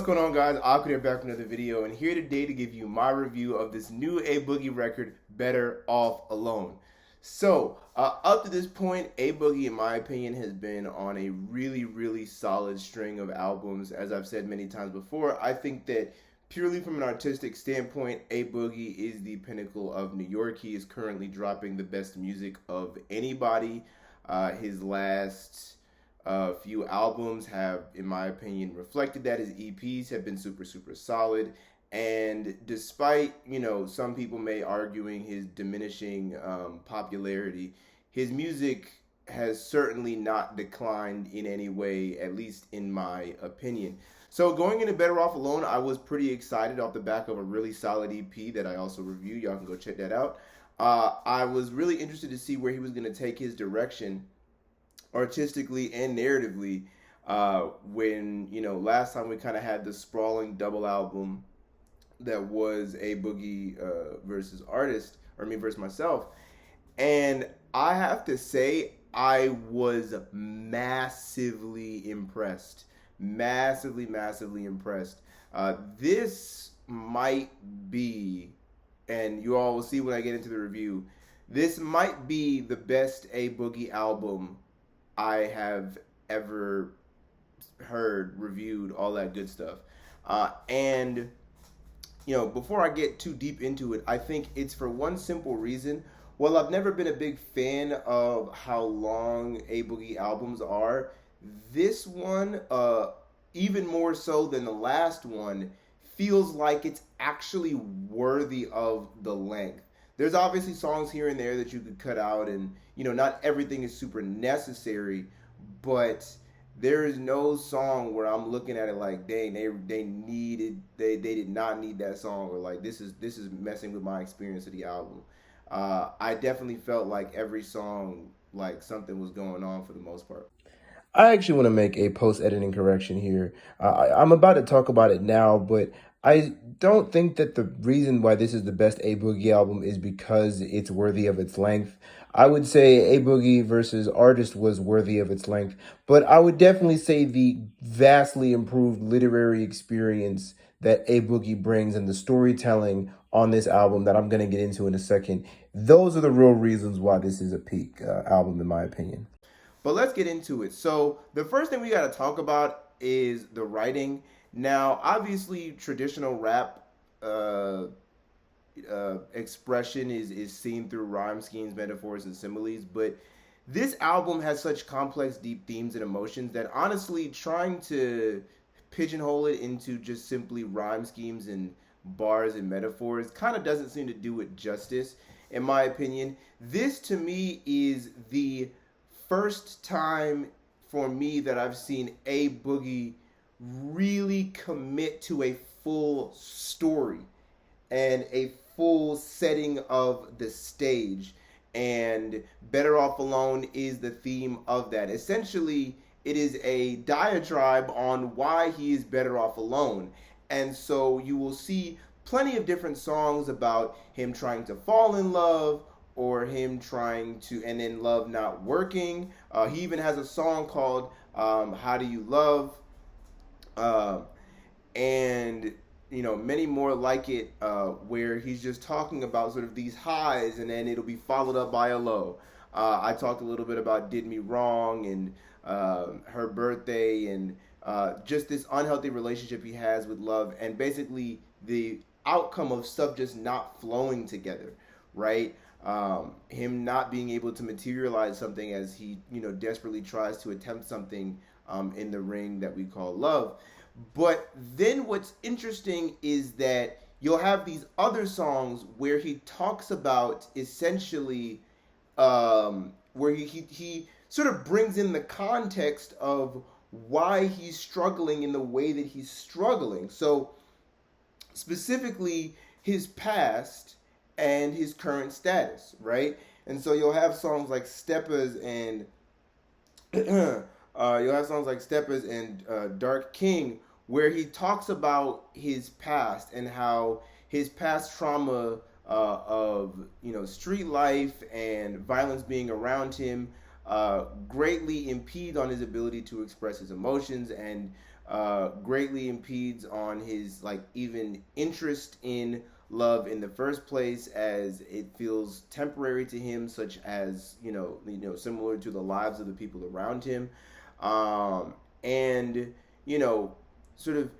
going on, guys? Awkward here, back with another video, and here today to give you my review of this new A Boogie record, Better Off Alone. So, up to this point, A Boogie, in my opinion, has been on a really solid string of albums. As I've said many times before, I think that purely from an artistic standpoint, A Boogie is the pinnacle of New York. He is currently dropping the best music of anybody. His last few albums have, in my opinion, reflected that. His EPs have been super solid. And despite, some people may arguing his diminishing popularity, his music has certainly not declined in any way, at least in my opinion. So going into Better Off Alone, I was pretty excited off the back of a really solid EP that I also reviewed. Y'all can go check that out. I was really interested to see where he was going to take his direction artistically and narratively when last time we kind of had the sprawling double album that was A Boogie versus artist, or me versus myself, and I have to say I was massively impressed. Massively impressed. This might be, and you all will see when I get into the review, this might be the best A Boogie album I have ever heard, reviewed, all that good stuff. And before I get too deep into it, I think it's for one simple reason. Well, I've never been a big fan of how long A Boogie albums are. This one, even more so than the last one, feels like it's actually worthy of the length. There's obviously songs here and there that you could cut out, and not everything is super necessary, but there is no song where I'm looking at it like, dang, they did not need that song, or like this is messing with my experience of the album. I definitely felt like every song, like something was going on for the most part. I actually want to make a post-editing correction here. I'm about to talk about it now, but I don't think that the reason why this is the best A Boogie album is because it's worthy of its length. I would say A Boogie versus Artist was worthy of its length, but I would definitely say the vastly improved literary experience that A Boogie brings and the storytelling on this album that I'm going to get into in a second, those are the real reasons why this is a peak album in my opinion. But let's get into it. So the first thing we got to talk about is the writing. Now, obviously, traditional rap expression is seen through rhyme schemes, metaphors, and similes. But this album has such complex, deep themes and emotions that honestly, trying to pigeonhole it into just simply rhyme schemes and bars and metaphors kind of doesn't seem to do it justice, in my opinion. This, to me, is the first time for me that I've seen A Boogie really commit to a full story and a full setting of the stage, and Better Off Alone is the theme of that. Essentially, it is a diatribe on why he is better off alone, and so you will see plenty of different songs about him trying to fall in love, or him trying to, and then love not working. He even has a song called How Do You Love? And many more like it, where he's just talking about sort of these highs, and then it'll be followed up by a low. I talked a little bit about Did Me Wrong and Her Birthday, and just this unhealthy relationship he has with love, and basically the outcome of stuff just not flowing together, right? Him not being able to materialize something as he desperately tries to attempt something in the ring that we call love. But then what's interesting is that you'll have these other songs where he talks about essentially where he sort of brings in the context of why he's struggling in the way that he's struggling. So specifically his past and his current status, right? And so you'll have songs like Steppers and Dark King, where he talks about his past and how his past trauma of street life and violence being around him greatly impede on his ability to express his emotions, and greatly impedes on his like even interest in love in the first place, as it feels temporary to him, such as similar to the lives of the people around him, and you know sort of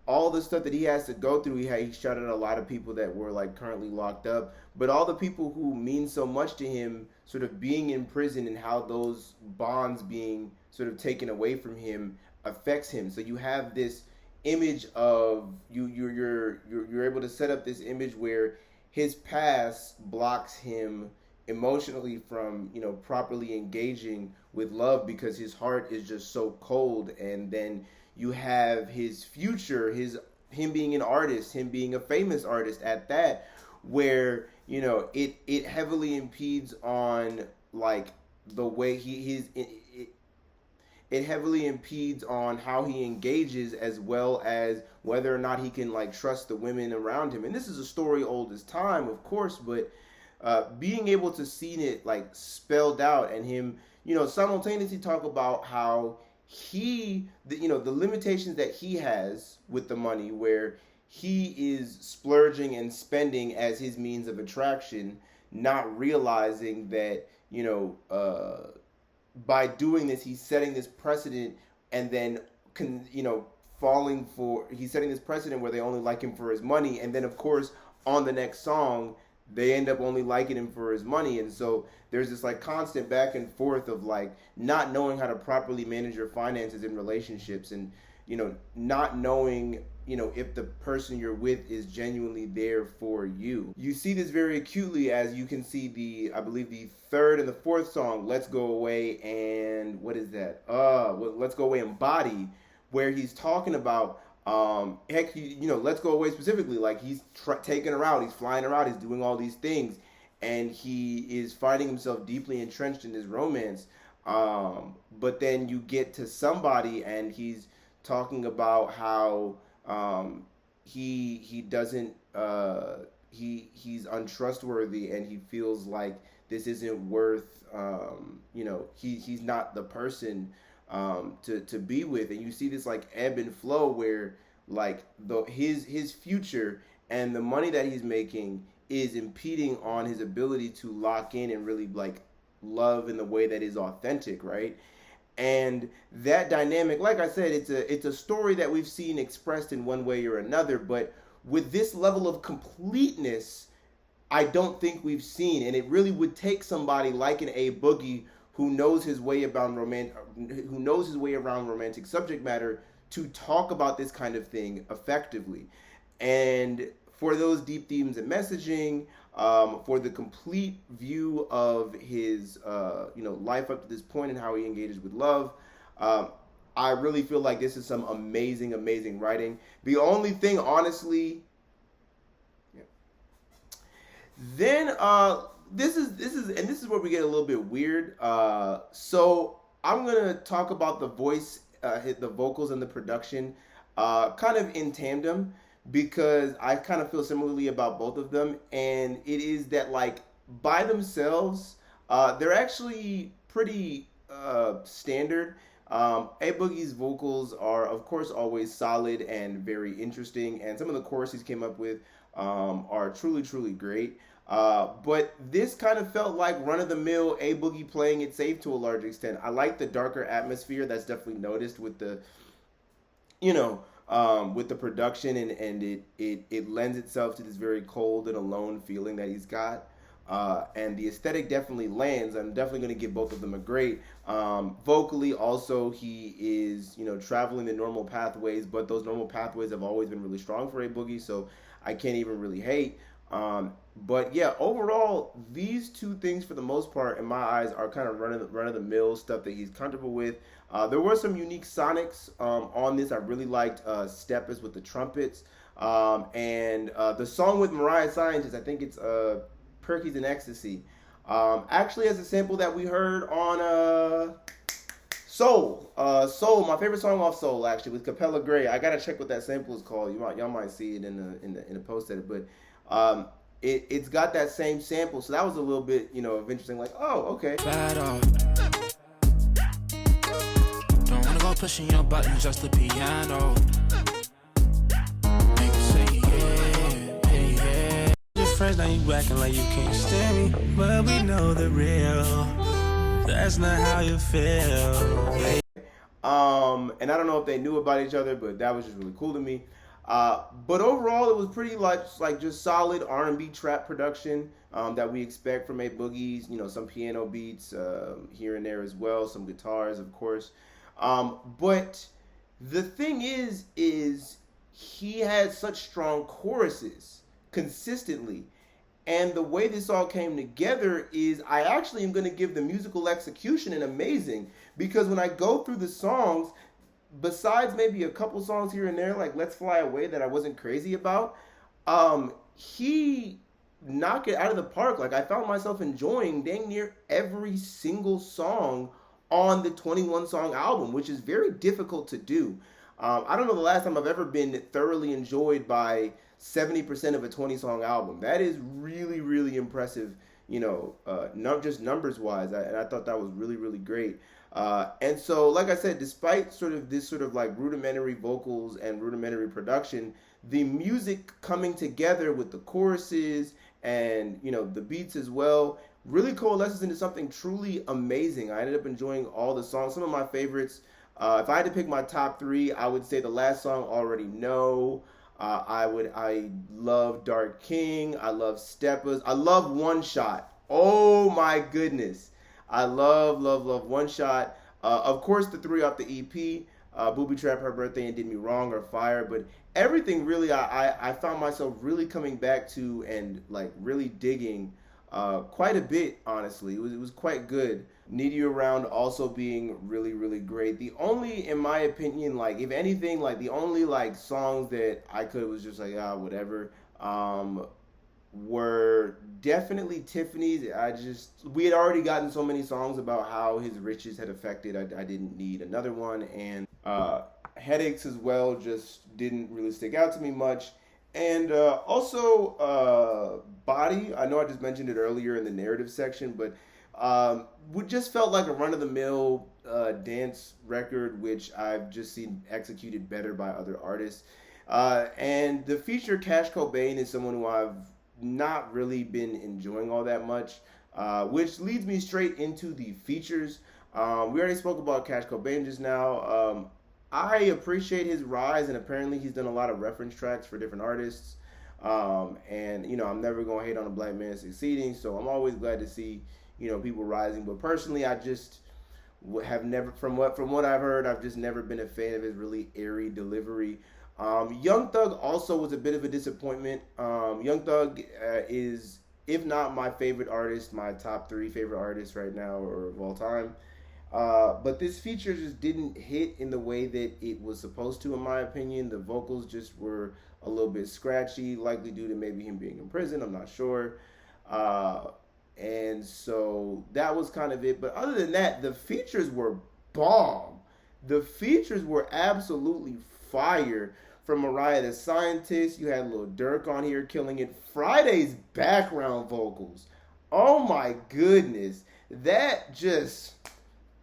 all the stuff that he has to go through. He shot at a lot of people that were like currently locked up, but all the people who mean so much to him sort of being in prison, and how those bonds being sort of taken away from him affects him. So you have this image of you're able to set up this image where his past blocks him emotionally from properly engaging with love, because his heart is just so cold. And then you have his future, him being an artist, him being a famous artist at that, where it heavily impedes on like the way it heavily impedes on how he engages, as well as whether or not he can like trust the women around him. And this is a story old as time, of course, but being able to see it like spelled out, and him simultaneously talk about how the limitations that he has with the money, where he is splurging and spending as his means of attraction, not realizing that by doing this he's setting this precedent, and then he's setting this precedent where they only like him for his money, and then of course on the next song they end up only liking him for his money. And so there's this like constant back and forth of like not knowing how to properly manage your finances in relationships, and not knowing if the person you're with is genuinely there for you. You see this very acutely, as you can see I believe the third and the fourth song, Let's Go Away, and what is that? Let's Go Away and Body, where he's talking about Let's Go Away specifically, like he's taking her out, he's flying her out, he's doing all these things, and he is finding himself deeply entrenched in this romance. But then you get to Somebody, and he's talking about how he doesn't he's untrustworthy, and he feels like this isn't worth he's not the person to be with. And you see this like ebb and flow, where like his future and the money that he's making is impeding on his ability to lock in and really like love in the way that is authentic, right? And that dynamic, like I said, it's a story that we've seen expressed in one way or another, but with this level of completeness, I don't think we've seen. And it really would take somebody like an A Boogie, who knows his way around romantic subject matter, to talk about this kind of thing effectively. And for those deep themes and messaging, for the complete view of his life up to this point and how he engages with love, I really feel like this is some amazing writing. The only thing, honestly, then this is where we get a little bit weird. So I'm gonna talk about the vocals and the production, kind of in tandem, because I kind of feel similarly about both of them. And it is that like by themselves, they're actually pretty standard. A Boogie's vocals are of course always solid and very interesting, and some of the choruses he came up with are truly great. But this kind of felt like run-of-the-mill A Boogie playing it safe to a large extent. I like the darker atmosphere that's definitely noticed with the with the production, and it lends itself to this very cold and alone feeling that he's got. And the aesthetic definitely lands. I'm definitely going to give both of them a grade. Vocally, also, he is traveling the normal pathways, but those normal pathways have always been really strong for A Boogie, so I can't even really hate. But yeah, overall, these two things for the most part in my eyes are kind of run-of-the-mill stuff that he's comfortable with. There were some unique sonics on this. I really liked Steppers with the trumpets, and the song with Mariah Scientist, I think it's Perky's and Ecstasy, actually has a sample that we heard on Soul. Soul, my favorite song off Soul, actually, with Capella Gray. I gotta check what that sample is called. Y'all might see it in the post edit, but it's got that same sample, so that was a little bit of interesting. Like, oh, okay. pushing your buttons, just the piano. Make you say yeah, yeah. Your friends, now you acting like you can't stand me, but we know the real. That's not how you feel. And I don't know if they knew about each other, but that was just really cool to me. But overall, it was pretty like just solid R&B trap production that we expect from A Boogie's. You know, some piano beats here and there as well, some guitars, of course. But the thing is he has such strong choruses consistently. And the way this all came together is I actually am going to give the musical execution an amazing, because when I go through the songs, besides maybe a couple songs here and there, like Let's Fly Away that I wasn't crazy about, he knocked it out of the park. Like I found myself enjoying dang near every single song on the 21 song album, which is very difficult to do. I don't know the last time I've ever been thoroughly enjoyed by 70% of a 20 song album. That is really, really impressive, you know, not just numbers wise. And I thought that was really, really great. And so, like I said, despite sort of this sort of like rudimentary vocals and rudimentary production, the music coming together with the choruses and, you know, the beats as well really coalesces into something truly amazing. I ended up enjoying all the songs. Some of my favorites, if I had to pick my top three, I would say the last song, Already Know. I love Dark King. I love Steppers. I love One Shot. Oh my goodness. I love One Shot. Of course, the three off the EP, Booby Trap, Her Birthday, and Did Me Wrong are fire. But everything really, I found myself really coming back to and like really digging quite a bit, honestly. It was quite good. Need You Around also being really, really great. The only, in my opinion, like, if anything, like, the only, like, songs that I could was just like, whatever, were definitely Tiffany's. We had already gotten so many songs about how his riches had affected. I didn't need another one. And Headaches as well just didn't really stick out to me much. And also Body. I know I just mentioned it earlier in the narrative section, but we just felt like a run-of-the-mill dance record, which I've just seen executed better by other artists. And the feature Cash Cobain is someone who I've not really been enjoying all that much, which leads me straight into the features. We already spoke about Cash Cobain just now. I appreciate his rise, and apparently he's done a lot of reference tracks for different artists. And you know, I'm never gonna hate on a black man succeeding, so I'm always glad to see, you know, people rising. But personally, I just have never, from what I've heard, I've just never been a fan of his really airy delivery. Young Thug also was a bit of a disappointment. Young Thug is, if not my favorite artist, my top three favorite artists right now or of all time. But this feature just didn't hit in the way that it was supposed to, in my opinion. The vocals just were a little bit scratchy, likely due to maybe him being in prison. I'm not sure. And so that was kind of it. But other than that, the features were bomb. The features were absolutely fire. From Mariah the Scientist, you had Lil Durk on here killing it. Friday's background vocals, oh my goodness, that just,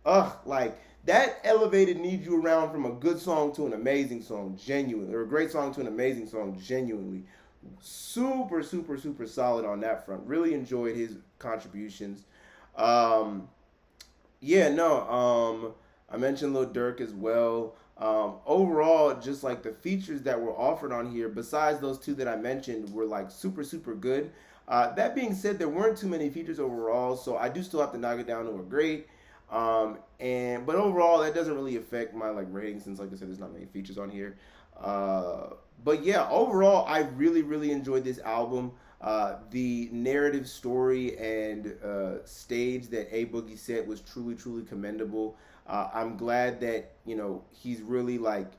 like, that elevated Need You Around from a good song to an amazing song, genuinely, or a great song to an amazing song, genuinely. Super, super, super solid on that front. Really enjoyed his contributions. I mentioned Lil Durk as well. Overall, just like the features that were offered on here, besides those two that I mentioned, were like super, super good. That being said, there weren't too many features overall, so I do still have to knock it down to a great. But overall, that doesn't really affect my like rating, since, like I said, there's not many features on here. But yeah, overall, I really, really enjoyed this album. The narrative story and stage that A Boogie set was truly, truly commendable. I'm glad that, you know, he's really like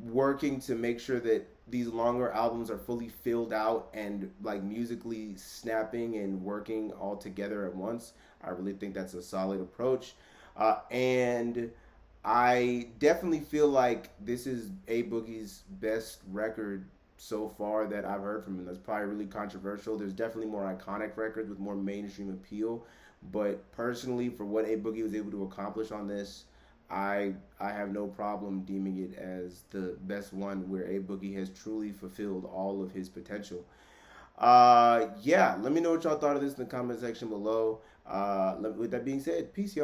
working to make sure that these longer albums are fully filled out and like musically snapping and working all together at once. I really think that's a solid approach. And I definitely feel like this is A Boogie's best record so far that I've heard from him. That's probably really controversial. There's definitely more iconic records with more mainstream appeal. But personally, for what A Boogie was able to accomplish on this, I have no problem deeming it as the best one where A Boogie has truly fulfilled all of his potential. Yeah, let me know what y'all thought of this in the comment section below. With that being said, peace, y'all.